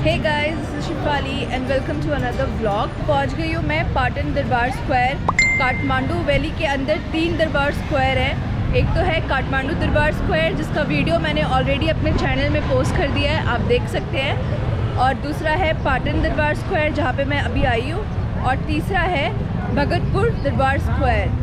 Hey guys, this is Shifali and welcome to another vlog. पहुंच गई हूँ मैं पाटन दरबार स्क्वायर। काठमांडू वैली के अंदर 3 दरबार स्क्वायर हैं। एक तो है काठमांडू दरबार स्क्वायर जिसका वीडियो मैंने ऑलरेडी अपने चैनल में पोस्ट कर दिया है, आप देख सकते हैं। और दूसरा है पाटन दरबार स्क्वायर जहाँ पे मैं अभी आई हूँ। और तीसरा है भगतपुर दरबार स्क्वायर।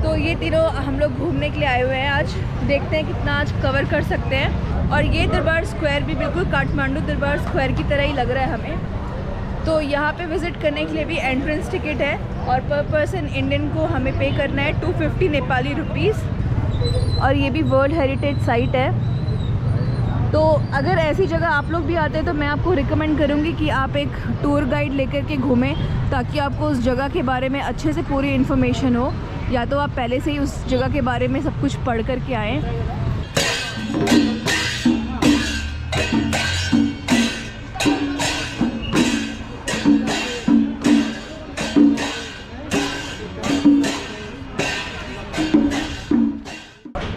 तो ये तीनों हम लोग घूमने के लिए आए हुए हैं। आज देखते हैं कितना आज कवर कर सकते हैं। और ये दरबार स्क्वायर भी बिल्कुल काठमांडू दरबार स्क्वायर की तरह ही लग रहा है हमें। तो यहाँ पे विज़िट करने के लिए भी एंट्रेंस टिकट है और पर पर्सन इंडियन को हमें पे करना है 250 नेपाली रुपीज़। और ये भी वर्ल्ड हेरिटेज साइट है। तो अगर ऐसी जगह आप लोग भी आते हैं तो मैं आपको रिकमेंड करूँगी कि आप एक टूर गाइड लेकर के घूमें, ताकि आपको उस जगह के बारे में अच्छे से पूरी इन्फॉर्मेशन हो, या तो आप पहले से ही उस जगह के बारे में सब कुछ पढ़ कर के आएँ।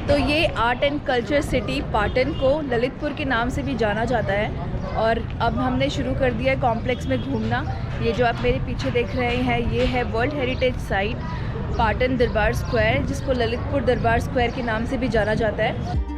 तो ये art and culture city Patan को ललितपुर के नाम से भी जाना जाता है। और अब हमने शुरू कर दिया है कॉम्प्लेक्स में घूमना। ये जो आप मेरे पीछे देख रहे हैं ये है world heritage site Patan Durbar square, जिसको ललितपुर दरबार स्क्वायर के नाम से भी जाना जाता है।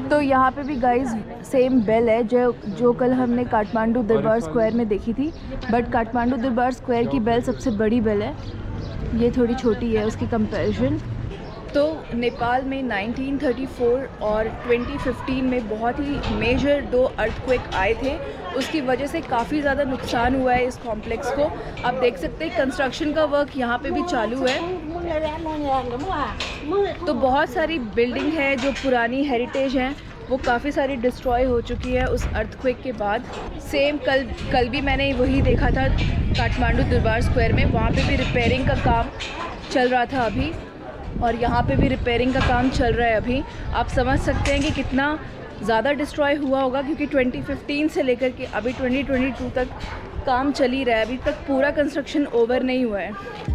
तो यहाँ पे भी गाइस सेम बेल है जो कल हमने काठमांडू दरबार स्क्वायर में देखी थी, बट काठमांडू दरबार स्क्वायर की बेल सबसे बड़ी बेल है, ये थोड़ी छोटी है उसकी कंपैरिजन। तो नेपाल में 1934 और 2015 में बहुत ही मेजर 2 अर्थक्वेक आए थे। उसकी वजह से काफ़ी ज़्यादा नुकसान हुआ है इस कॉम्प्लेक्स को। आप देख सकते हैं कंस्ट्रक्शन का वर्क यहाँ पे भी चालू है। तो बहुत सारी बिल्डिंग है जो पुरानी हेरिटेज हैं, वो काफ़ी सारी डिस्ट्रॉय हो चुकी है उस अर्थक्वेक के बाद। सेम कल भी मैंने वही देखा था काठमांडू दरबार स्क्वायर में, वहाँ पे भी रिपेयरिंग का काम चल रहा था अभी, और यहाँ पे भी रिपेयरिंग का काम चल रहा है अभी। आप समझ सकते हैं कि कितना ज़्यादा डिस्ट्रॉय हुआ होगा, क्योंकि 2015 से लेकर के अभी 2022 तक काम चल ही रहा है, अभी तक पूरा कंस्ट्रक्शन ओवर नहीं हुआ है।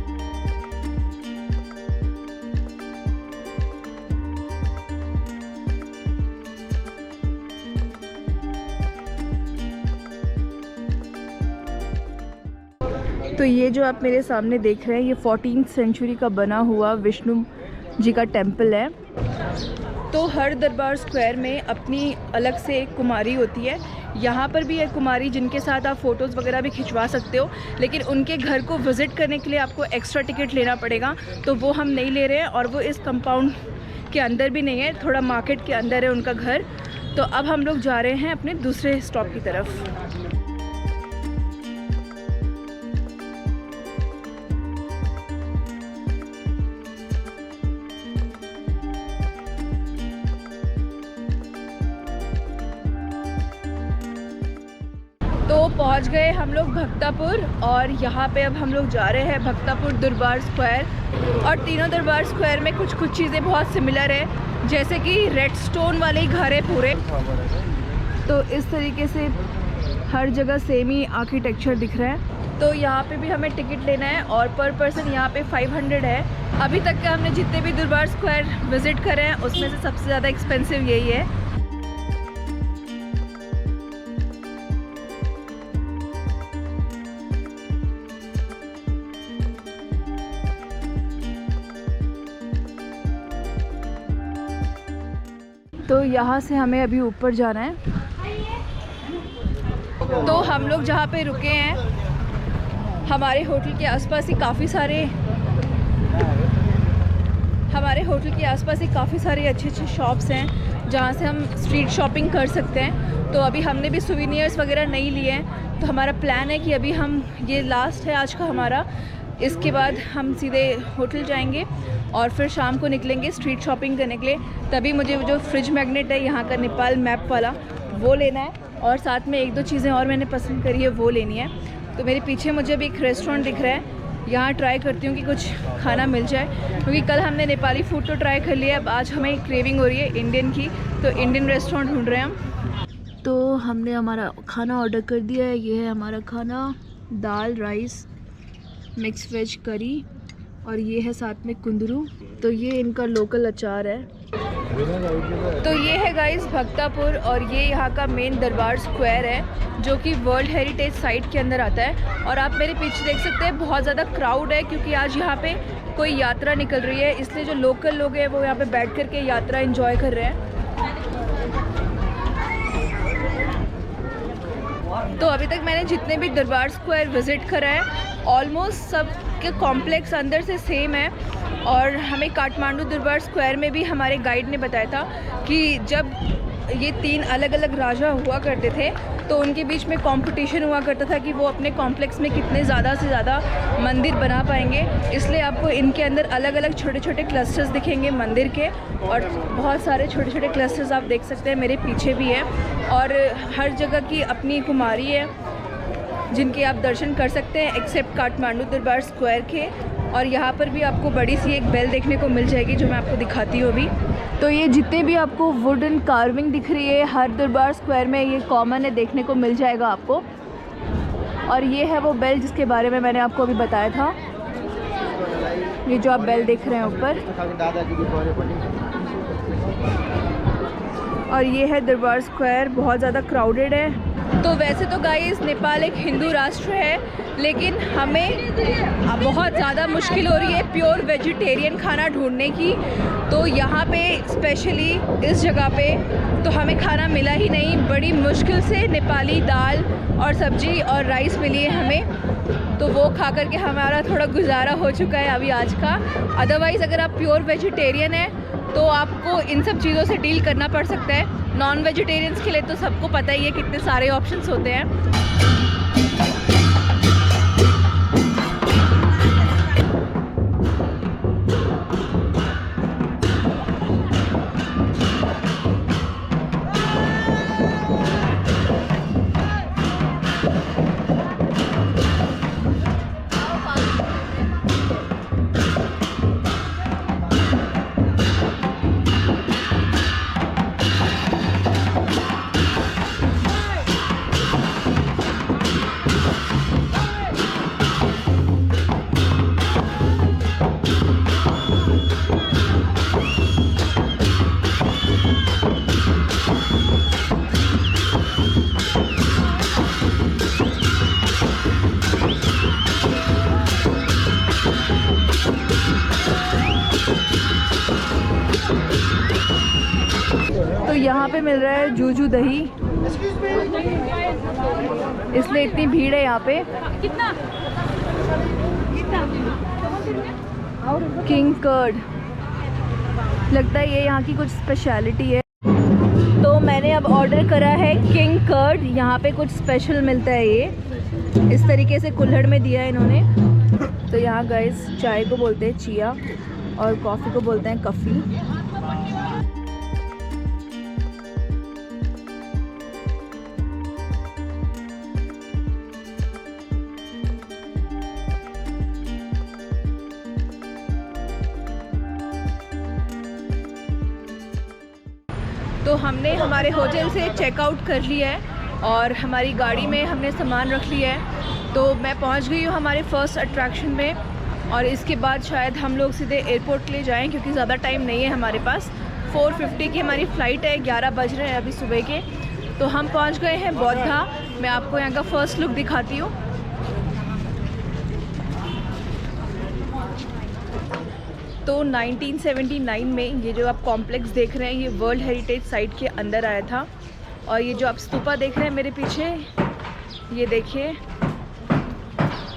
तो ये जो आप मेरे सामने देख रहे हैं ये 14th सेंचुरी का बना हुआ विष्णु जी का टेम्पल है। तो हर दरबार स्क्वायर में अपनी अलग से एक कुमारी होती है। यहाँ पर भी एक कुमारी जिनके साथ आप फ़ोटोज़ वगैरह भी खिंचवा सकते हो, लेकिन उनके घर को विज़िट करने के लिए आपको एक्स्ट्रा टिकट लेना पड़ेगा, तो वो हम नहीं ले रहे हैं। और वो इस कंपाउंड के अंदर भी नहीं है, थोड़ा मार्केट के अंदर है उनका घर। तो अब हम लोग जा रहे हैं अपने दूसरे स्टॉप की तरफ। तो पहुंच गए हम लोग भक्तापुर, और यहाँ पे अब हम लोग जा रहे हैं भक्तापुर दरबार स्क्वायर। और तीनों दरबार स्क्वायर में कुछ चीज़ें बहुत सिमिलर है, जैसे कि रेड स्टोन वाले ही घर है पूरे। तो इस तरीके से हर जगह सेम ही आर्किटेक्चर दिख रहा है। तो यहाँ पे भी हमें टिकट लेना है और पर पर्सन यहाँ पे 500 है। अभी तक के हमने जितने भी दरबार स्क्वायर विज़िट करे हैं उसमें से सबसे ज़्यादा एक्सपेंसिव यही है। तो यहाँ से हमें अभी ऊपर जाना है। तो हम लोग जहाँ पे रुके हैं हमारे होटल के आसपास ही काफ़ी सारे अच्छे शॉप्स हैं जहाँ से हम स्ट्रीट शॉपिंग कर सकते हैं। तो अभी हमने भी सुवेनियर्स वगैरह नहीं लिए हैं, तो हमारा प्लान है कि अभी हम ये लास्ट है आज का हमारा, इसके बाद हम सीधे होटल जाएंगे और फिर शाम को निकलेंगे स्ट्रीट शॉपिंग करने के लिए। तभी मुझे जो फ्रिज मैग्नेट है यहाँ का नेपाल मैप वाला वो लेना है, और साथ में 1-2 चीज़ें और मैंने पसंद करी है वो लेनी है। तो मेरे पीछे मुझे भी एक रेस्टोरेंट दिख रहा है यहाँ ट्राई करती हूँ कि कुछ खाना मिल जाए, क्योंकि कल हमने नेपाली फूड तो ट्राई कर लिया, अब आज हमें क्रेविंग हो रही है इंडियन की, तो इंडियन रेस्टोरेंट ढूंढ रहे हैं हम। तो हमने हमारा खाना ऑर्डर कर दिया है। ये है हमारा खाना, दाल, राइस, मिक्स वेज करी, और ये है साथ में कुंदरू। तो ये इनका लोकल अचार है। तो ये है गाइस भक्तापुर, और ये यहाँ का मेन दरबार स्क्वायर है, जो कि वर्ल्ड हेरिटेज साइट के अंदर आता है। और आप मेरे पीछे देख सकते हैं बहुत ज़्यादा क्राउड है, क्योंकि आज यहाँ पे कोई यात्रा निकल रही है, इसलिए जो लोकल लोग हैं वो यहाँ पे बैठ कर के यात्रा एंजॉय कर रहे हैं। तो अभी तक मैंने जितने भी दरबार स्क्वायर विज़िट करा है, ऑलमोस्ट सब के कॉम्प्लेक्स अंदर से सेम है। और हमें काठमांडू दरबार स्क्वायर में भी हमारे गाइड ने बताया था कि जब ये 3 अलग अलग राजा हुआ करते थे, तो उनके बीच में कंपटीशन हुआ करता था कि वो अपने कॉम्प्लेक्स में कितने ज़्यादा से ज़्यादा मंदिर बना पाएंगे। इसलिए आपको इनके अंदर अलग अलग छोटे छोटे क्लस्टर्स दिखेंगे मंदिर के, और बहुत सारे छोटे छोटे क्लस्टर्स आप देख सकते हैं, मेरे पीछे भी है। और हर जगह की अपनी कुमारी है जिनके आप दर्शन कर सकते हैं, एक्सेप्ट काठमांडू दरबार स्क्वायर के। और यहाँ पर भी आपको बड़ी सी एक बेल देखने को मिल जाएगी, जो मैं आपको दिखाती हूँ अभी। तो ये जितने भी आपको वुडन कार्विंग दिख रही है हर दरबार स्क्वायर में, ये कॉमन है, देखने को मिल जाएगा आपको। और ये है वो बेल जिसके बारे में मैंने आपको अभी बताया था, ये जो आप बेल देख रहे हैं ऊपर। और ये है दरबार स्क्वायर, बहुत ज़्यादा क्राउडेड है। तो वैसे तो गाइस नेपाल एक हिंदू राष्ट्र है, लेकिन हमें बहुत ज़्यादा मुश्किल हो रही है प्योर वेजिटेरियन खाना ढूंढने की। तो यहाँ पे स्पेशली इस जगह पे तो हमें खाना मिला ही नहीं, बड़ी मुश्किल से नेपाली दाल और सब्जी और राइस मिली है हमें। तो वो खा कर के हमारा थोड़ा गुजारा हो चुका है अभी आज का। अदरवाइज़ अगर आप प्योर वेजिटेरियन हैं तो आपको इन सब चीज़ों से डील करना पड़ सकता है। नॉन वेजिटेरियंस के लिए तो सबको पता ही है कितने सारे ऑप्शंस होते हैं। तो यहाँ पे मिल रहा है जूजू दही, इसलिए इतनी भीड़ है यहाँ पे। कितना किंग कर्ड, लगता है ये यहाँ की कुछ स्पेशलिटी है। तो मैंने अब ऑर्डर करा है किंग कर्ड। यहाँ पे कुछ स्पेशल मिलता है, ये इस तरीके से कुल्हड़ में दिया है इन्होंने। तो यहाँ गाइस चाय को बोलते हैं चिया और कॉफ़ी को बोलते हैं कफ़ी। तो हमने हमारे होटल से चेकआउट कर लिया है और हमारी गाड़ी में हमने सामान रख लिया है। तो मैं पहुंच गई हूँ हमारे फर्स्ट अट्रैक्शन में, और इसके बाद शायद हम लोग सीधे एयरपोर्ट के लिए जाएं, क्योंकि ज़्यादा टाइम नहीं है हमारे पास। 4:50 की हमारी फ़्लाइट है, 11 बज रहे हैं अभी सुबह के। तो हम पहुँच गए हैं बौद्धा। मैं आपको यहाँ का फ़र्स्ट लुक दिखाती हूँ। तो 1979 में ये जो आप कॉम्प्लेक्स देख रहे हैं, ये वर्ल्ड हेरिटेज साइट के अंदर आया था। और ये जो आप स्तूपा देख रहे हैं मेरे पीछे, ये देखिए।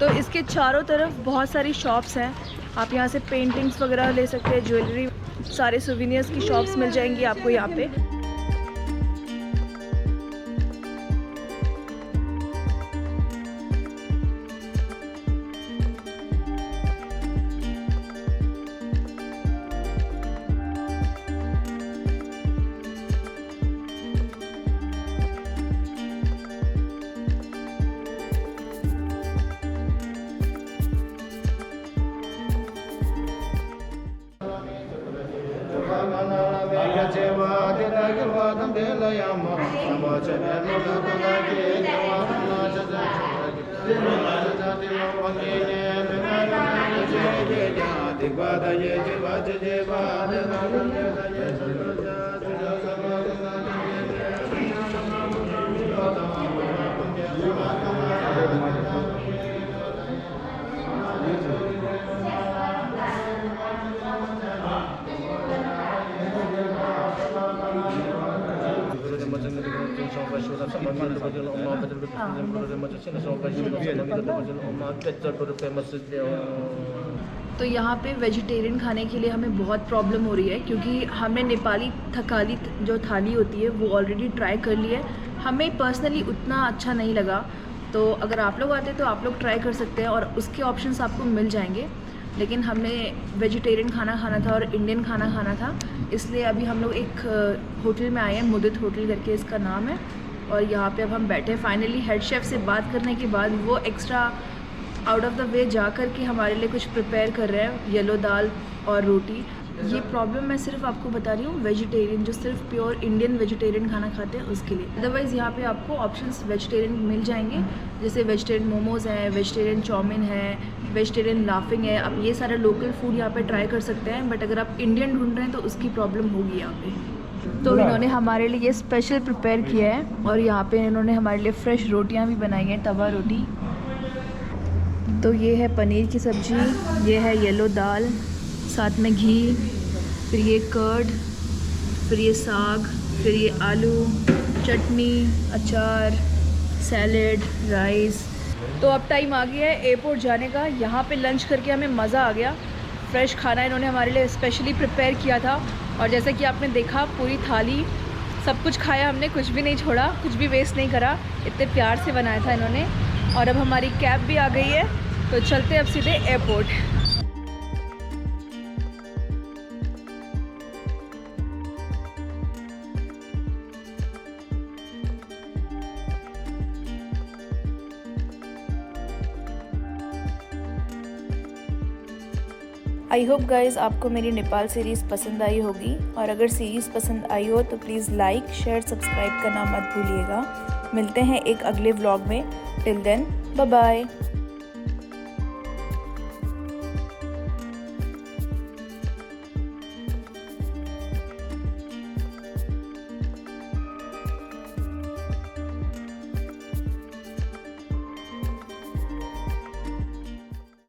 तो इसके चारों तरफ बहुत सारी शॉप्स हैं, आप यहाँ से पेंटिंग्स वगैरह ले सकते हैं, ज्वेलरी, सारे सोवेनियर्स की शॉप्स मिल जाएंगी आपको यहाँ पे। तो यहाँ पे वेजिटेरियन खाने के लिए हमें बहुत प्रॉब्लम हो रही है, क्योंकि हमने नेपाली थकाली जो थाली होती है वो ऑलरेडी ट्राई कर ली है। हमें पर्सनली उतना अच्छा नहीं लगा, तो अगर आप लोग आते तो आप लोग ट्राई कर सकते हैं और उसके ऑप्शंस आपको मिल जाएंगे। लेकिन हमने वेजिटेरियन खाना खाना था और इंडियन खाना खाना था, इसलिए अभी हम लोग एक होटल में आए हैं, मुदित होटल करके इसका नाम है। और यहाँ पे अब हम बैठे फाइनली हेड शेफ़ से बात करने के बाद वो extra out of the way जा कर के हमारे लिए कुछ प्रिपेयर कर रहे हैं, येलो दाल और रोटी। ये प्रॉब्लम मैं सिर्फ आपको बता रही हूँ वेजिटेरियन, जो सिर्फ प्योर इंडियन वेजिटेरियन खाना खाते हैं उसके लिए। अदरवाइज़ यहाँ पे आपको ऑप्शंस वेजिटेरियन मिल जाएंगे, जैसे वेजिटेरियन मोमोज़ हैं, वेजिटेरियन चाउमीन है, वेजिटेरियन लाफिंग है। आप ये सारा लोकल फूड यहाँ पे ट्राई कर सकते हैं, बट अगर आप इंडियन ढूंढ रहे हैं तो उसकी प्रॉब्लम होगी यहाँ पे। तो इन्होंने हमारे लिए ये स्पेशल प्रिपेयर किया है और यहाँ पे इन्होंने हमारे लिए फ़्रेश रोटियाँ भी बनाई हैं, तवा रोटी। तो ये है पनीर की सब्ज़ी, ये है येलो दाल, साथ में घी, फिर ये कर्ड, फिर ये साग, फिर ये आलू, चटनी, अचार, सैलेड, राइस। तो अब टाइम आ गया है एयरपोर्ट जाने का। यहाँ पे लंच करके हमें मज़ा आ गया। फ्रेश खाना इन्होंने हमारे लिए स्पेशली प्रिपेयर किया था और जैसा कि आपने देखा पूरी थाली सब कुछ खाया हमने, कुछ भी नहीं छोड़ा, कुछ भी वेस्ट नहीं करा। इतने प्यार से बनाया था इन्होंने। और अब हमारी कैब भी आ गई है, तो चलते अब सीधे एयरपोर्ट। आई होप गाइज़ आपको मेरी नेपाल सीरीज़ पसंद आई होगी, और अगर सीरीज़ पसंद आई हो तो प्लीज़ लाइक, शेयर, सब्सक्राइब करना मत भूलिएगा। मिलते हैं एक अगले व्लॉग में। Till then bye bye.